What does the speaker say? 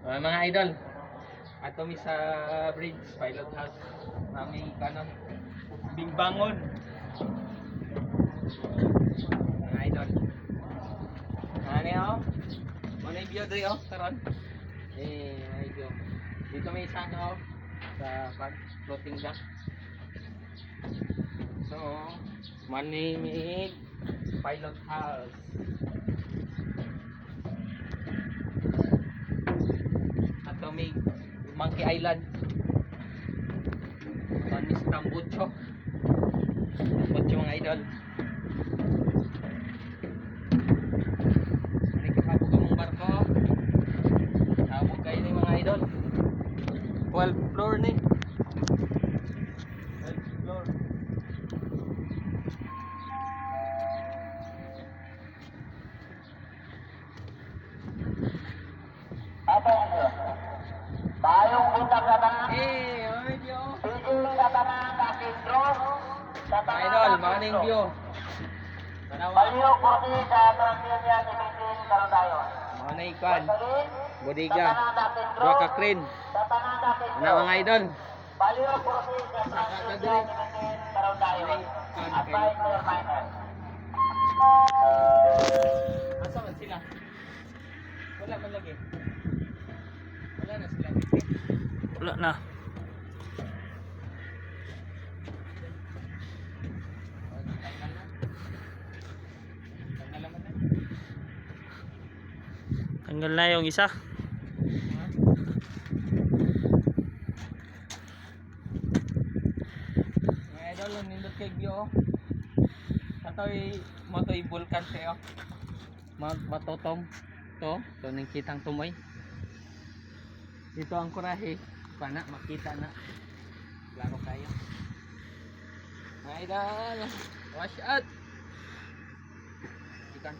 Mga idol, ato mi sa bridge, pilot house. Nami kanon, bingbangon. Mga idol. Ano yun? Ano yung view doon oh, karon? May view. Dito may isa no, sa floating dock. So, Manimig Pilot House. Ato may Monkey Island. Panis Tambucho. Tambucho mga idol. Ano kakabog ang barko? Kabog kayo ni mga idol. 12th floor ni. 12th floor. Tayong kita ka na. Oy, view. Pili ka na na sentro. Idol, morning view. Tanawa. Baliw ko si sa Transylvania Division karon tayo. Mga naikan. Bodega. Dua Dua ka crane. Ano mga idol? Baliw ko si sa Transylvania Division karon tayo. Advice to your minor. Asa man sila? Wala man lagi. Wala na sila. Wala na. Tanggal na yung isa. Mga idol, nindot kay view oh. Katoy motoy vulkan siya oh. Mount Batotom. To ning kitang tumoy. Dito ang kurahe. Pana makita na. Klaro kayo. Mga idol, wash out. Ikan